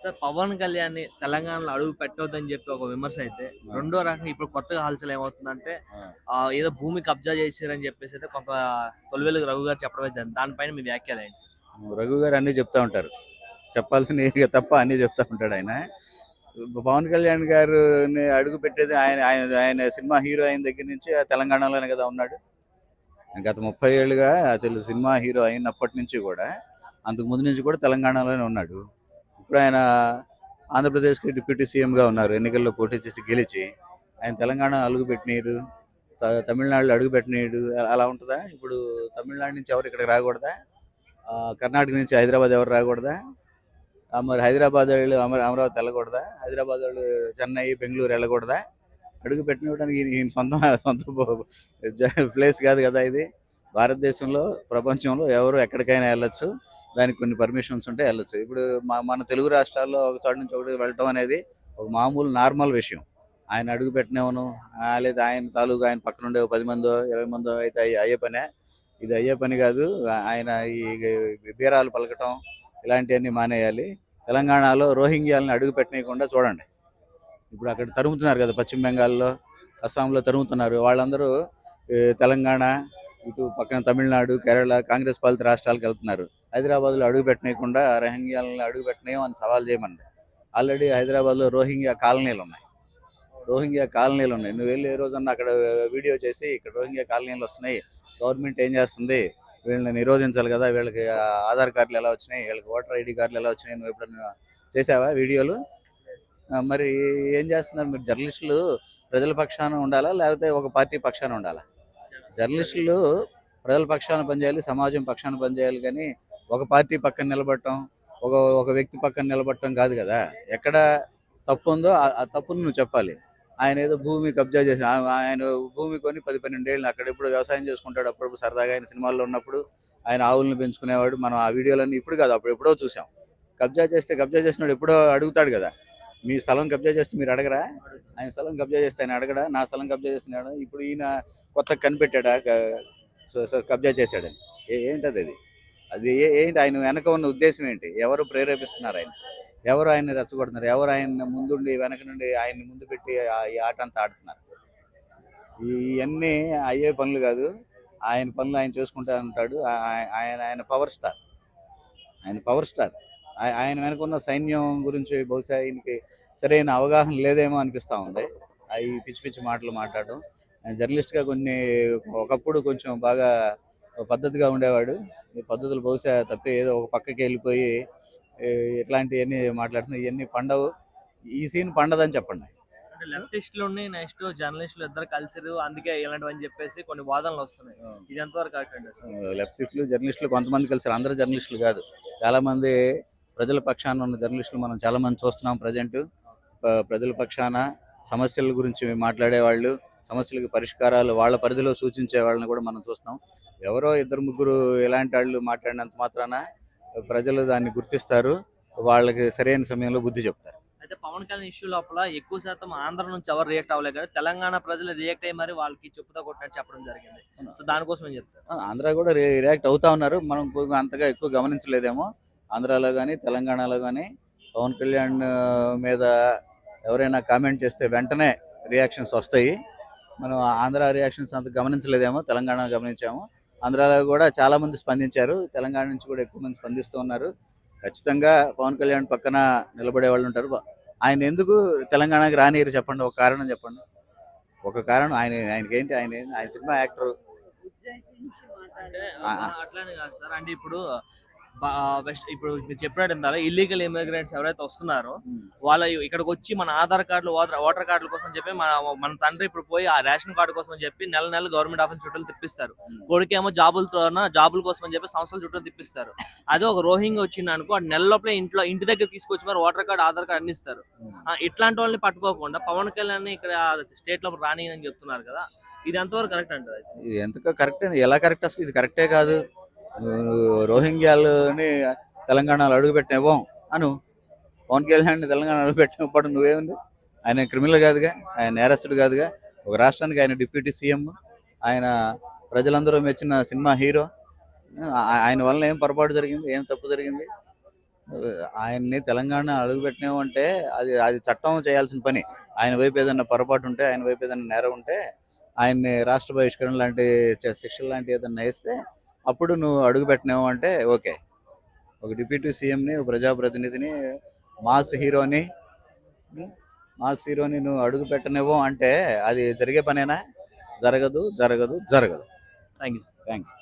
Sir Pawan Kalyan తెలంగాణలో అడుగు పెట్టొద్దని చెప్పి ఒక విమర్శ అయితే, ఆ! రెండో రకంగా ఇప్పుడు కొత్తగా హల్చల్ ఏమవుతుందంటే ఆ! ఏదో భూమి కబ్జా చేసిరని చెప్పేసి అయితే కొంత తొలివేలు రఘు గారు చెప్పడమే జరిగింది. దానిపైన మీ వ్యాఖ్యలు ఏంటి సార్? రఘు గారు అన్నీ చెప్తా ఉంటారు. చెప్పాల్సినవి తప్ప అన్నీ చెప్తా ఉంటాడాయన. పవన్ కళ్యాణ్ గారుని అడుగు పెట్టేది ఆయన ఆయన ఆయన సినిమా హీరో అయిన దగ్గర నుంచి తెలంగాణలోనే కదా ఉన్నాడు. గత 30 ఏళ్ళుగా సినిమా హీరో అయినప్పటి నుంచి కూడా, అంతకు ముందు నుంచి కూడా తెలంగాణలోనే ఉన్నాడు. ఇప్పుడు ఆయన ఆంధ్రప్రదేశ్‌కి డిప్యూటీ సీఎంగా ఉన్నారు. ఎన్నికల్లో పోటీ చేసి గెలిచి, ఆయన తెలంగాణ అడుగుపెట్టనీయరు. తమిళనాడులో అడుగుపెట్టనీయడు. అలా ఉంటదా? ఇప్పుడు తమిళనాడు నుంచి ఎవరు ఇక్కడికి రాకూడదా? కర్ణాటక నుంచి హైదరాబాద్ ఎవరు రాకూడదా? మరి హైదరాబాద్ వాళ్ళు అమరావతి వెళ్ళకూడదా? హైదరాబాద్ వాళ్ళు చెన్నై, బెంగుళూరు వెళ్ళకూడదా? అడుగు పెట్టనివ్వడానికి ఈయన సొంత సొంత ప్లేస్ కాదు కదా ఇది. భారతదేశంలో, ప్రపంచంలో ఎవరు ఎక్కడికైనా వెళ్ళొచ్చు. దానికి కొన్ని పర్మిషన్స్ ఉంటే వెళ్ళొచ్చు. ఇప్పుడు మన తెలుగు రాష్ట్రాల్లో ఒక చోట నుంచి ఒకటి వెళ్ళటం అనేది ఒక మామూలు నార్మల్ విషయం. ఆయన అడుగు పెట్టనివ్వను, లేదా ఆయన తాలూకు ఆయన పక్కన ఉండే 10 మందో 20 మందో అయితే అయ్యే పనే. ఇది అయ్యే పని కాదు. ఆయన ఈ బీరాలు పలకటం ఇలాంటివన్నీ మానేయాలి. తెలంగాణలో రోహింగ్యాలను అడుగు పెట్టనీయకుండా చూడండి. ఇప్పుడు అక్కడ తరుముతున్నారు కదా, పశ్చిమ బెంగాల్లో, అస్సాంలో తరుముతున్నారు. వాళ్ళందరూ తెలంగాణ, ఇటు పక్కన తమిళనాడు, కేరళ కాంగ్రెస్ పాలిత రాష్ట్రాలకు వెళ్తున్నారు. హైదరాబాద్లో అడుగు పెట్టనీయకుండా రోహింగ్యాలను అడుగు పెట్టనీయం అని సవాల్ చేయమండి. ఆల్రెడీ హైదరాబాద్లో రోహింగ్యా కాలనీలు ఉన్నాయి. నువ్వు వెళ్ళి ఏ రోజన్నా అక్కడ వీడియో చేసి, ఇక్కడ రోహింగ్యా కాలనీలు వస్తున్నాయి, గవర్నమెంట్ ఏం చేస్తుంది, వీళ్ళని నిరోధించాలి కదా, వీళ్ళకి ఆధార్ కార్డులు ఎలా వచ్చినాయి, వీళ్ళకి ఓటర్ ఐడి కార్డులు ఎలా వచ్చినాయి, నువ్వు ఎప్పుడన్నా చేసావా వీడియోలు? మరి ఏం చేస్తున్నారు మీరు? జర్నలిస్టులు ప్రజల పక్షాన ఉండాలా, లేకపోతే ఒక పార్టీ పక్షాన ఉండాలా? జర్నలిస్టులు ప్రజల పక్షాన పనిచేయాలి, సమాజం పక్షాన పనిచేయాలి. కానీ ఒక పార్టీ పక్కన నిలబడటం, ఒక ఒక వ్యక్తి పక్కన నిలబడటం కాదు కదా. ఎక్కడ తప్పు ఉందో ఆ తప్పును నువ్వు చెప్పాలి. ఆయన ఏదో భూమి కబ్జా చేసి ఆయన భూమి కొని 10-12 ఏళ్ళు అక్కడ ఎప్పుడు వ్యవసాయం చేసుకుంటాడు. అప్పుడప్పుడు సరదాగా ఆయన సినిమాల్లో ఉన్నప్పుడు ఆయన ఆవులను పెంచుకునేవాడు. మనం ఆ వీడియోలన్నీ ఇప్పుడు కాదు, అప్పుడు ఎప్పుడో చూసాం. కబ్జా చేసినాడు ఎప్పుడో అడుగుతాడు కదా. మీ స్థలం కబ్జా చేస్తే మీరు అడగరా? ఆయన స్థలం కబ్జా చేస్తే ఆయన అడగడా? నా స్థలం కబ్జా చేస్తున్నాడు, ఇప్పుడు ఈయన కొత్తగా కనిపెట్టాడా కబ్జా చేశాడని? ఏంటది అది? అది ఏంటి? ఆయన వెనక ఉన్న ఉద్దేశం ఏంటి? ఎవరు ప్రేరేపిస్తున్నారు ఆయన? ఎవరు ఆయన్ని రెచ్చగొడుతున్నారు? ఎవరు ఆయన ముందుండి వెనక నుండి ఆయన్ని ముందు పెట్టి ఈ ఆట అంతా ఆడుతున్నారు? ఇవన్నీ అయ్యే పనులు కాదు. ఆయన పనులు ఆయన చేసుకుంటా ఉంటాడు. ఆయన ఆయన పవర్ స్టార్. ఆయన వెనక ఉన్న సైన్యం గురించి బహుశా ఆయనకి సరైన అవగాహన లేదేమో అనిపిస్తూ ఉంది. ఈ పిచ్చి పిచ్చి మాటలు మాట్లాడడం. ఆయన జర్నలిస్ట్గా ఒకప్పుడు కొంచెం బాగా పద్ధతిగా ఉండేవాడు. ఈ పద్ధతులు బహుశా తప్పి ఏదో ఒక పక్కకి వెళ్ళిపోయి ఇట్లాంటివన్నీ మాట్లాడుతున్నాయి. ఇవన్నీ పండవు. ఈ సీన్ పండదని చెప్పండి. అంటే లెఫ్టిస్టులు నెక్స్ట్ జర్నలిస్టులు ఇద్దరు కలిసిరు, అందుకే ఇలాంటివని చెప్పేసి కొన్ని వాదనలు వస్తున్నాయి. ఇది ఎంతవరకు కరెక్ట్ అండి అసలు? లెఫ్టిస్టులు, జర్నలిస్టులు కొంతమంది కలిసారు. అందరూ జర్నలిస్టులు కాదు. చాలామంది ప్రజల పక్షాన ఉన్న జర్నలిస్టులు మనం చాలామంది చూస్తున్నాం ప్రజెంట్. ప్రజల పక్షాన సమస్యల గురించి మాట్లాడేవాళ్ళు, సమస్యలకు పరిష్కారాలు వాళ్ళ పరిధిలో సూచించే వాళ్ళని కూడా మనం చూస్తున్నాం. ఎవరో ఇద్దరు ముగ్గురు ఇలాంటి వాళ్ళు మాట్లాడినంత మాత్రాన ప్రజలు దాన్ని గుర్తిస్తారు. వాళ్ళకి సరైన సమయంలో బుద్ధి చెప్తారు. అయితే పవన్ కళ్యాణ్ ఇష్యూ లోపల ఎక్కువ శాతం ఆంధ్ర నుంచి ఎవరు రియాక్ట్ అవ్వలేదు, కానీ తెలంగాణ ప్రజలు రియాక్ట్ అయ్యి మరి వాళ్ళకి చెప్పుతో కొట్టినట్టు చెప్పడం జరిగింది. సో దానికోసం ఏం చెప్తారు? ఆంధ్ర కూడా రియాక్ట్ అవుతా ఉన్నారు. మనం అంతగా ఎక్కువ గమనించలేదేమో. ఆంధ్రాలో కానీ తెలంగాణలో కానీ పవన్ కళ్యాణ్ మీద ఎవరైనా కామెంట్ చేస్తే వెంటనే రియాక్షన్స్ వస్తాయి. మనం ఆంధ్ర రియాక్షన్స్ అంత గమనించలేదేమో, తెలంగాణ గమనించాము. ఆంధ్రాలో కూడా చాలామంది స్పందించారు. తెలంగాణ నుంచి కూడా ఎక్కువ మంది స్పందిస్తూ ఉన్నారు. ఖచ్చితంగా పవన్ కళ్యాణ్ పక్కన నిలబడే వాళ్ళు ఉంటారు. ఆయన ఎందుకు తెలంగాణకి రానియరు చెప్పండి? ఒక కారణం చెప్పండి. ఒక కారణం ఆయనకేంటి? ఆయన సినిమా యాక్టర్. అంటే అట్లానే కాదు సార్. అంటే ఇప్పుడు వెస్ట్ ఇప్పుడు మీరు చెప్పినట్టు ఇందాక ఇల్లీగల్ ఇమిగ్రెంట్స్ ఎవరైతే వస్తున్నారో వాళ్ళ ఇక్కడికి వచ్చి మన ఆధార్ కార్డులు, ఓటర్ కార్డుల కోసం చెప్పి మన తండ్రి ఇప్పుడు పోయి ఆ రేషన్ కార్డు కోసం చెప్పి నెల నెల గవర్నమెంట్ ఆఫీస్ చుట్టూ తిప్పిస్తారు. కొడుకేమో జాబుల కోసం అని చెప్పి సంస్థల చుట్టూ తిప్పిస్తారు. అదే ఒక రోహింగ్ వచ్చింది అనుకో, ఆ నెల లోపల ఇంటి దగ్గర తీసుకొచ్చి మరి ఓటర్ కార్డు, ఆధార్ కార్డు అందిస్తారు. ఇట్లాంటి వాళ్ళని పట్టుకోకుండా పవన్ కళ్యాణ్ ఇక్కడ స్టేట్ లో రాని అని చెప్తున్నారు కదా, ఇది ఎంతవరకు కరెక్ట్ అంటారు? ఇది ఎంత కరెక్ట్? ఎలా కరెక్ట్? అసలు ఇది కరెక్టే కాదు. రోహింగ్యాలని తెలంగాణలో అడుగుపెట్టినవ్వం అను. పవన్ కళ్యాణ్ తెలంగాణ అడుగుపెట్టినప్పుడు నువ్వేముంది? ఆయన క్రిమినల్ కాదుగా, ఆయన నేరస్తుడు కాదుగా. ఒక రాష్ట్రానికి ఆయన డిప్యూటీ సీఎం, ఆయన ప్రజలందరూ మెచ్చిన సినిమా హీరో. ఆయన వల్ల ఏం పొరపాటు జరిగింది? ఏం తప్పు జరిగింది? ఆయన్ని తెలంగాణ అడుగుపెట్టినాము అంటే అది అది చట్టం చేయాల్సిన పని. ఆయన వైపు ఏదైనా పొరపాటు ఉంటే, ఆయన వైపు ఏదైనా నేరం ఉంటే ఆయన్ని రాష్ట్ర బహిష్కరణ లాంటి శిక్షలు లాంటి ఏదైనా వేస్తే అప్పుడు నువ్వు అడుగు పెట్టినావు అంటే ఓకే. ఒక డిప్యూటీ సీఎంని, ఒక ప్రజాప్రతినిధిని, మాస్ హీరోని మాస్ హీరోని నువ్వు అడుగు పెట్టనివ్వు అంటే అది జరిగే పనేనా? జరగదు, జరగదు, జరగదు. Thank you. Thank you.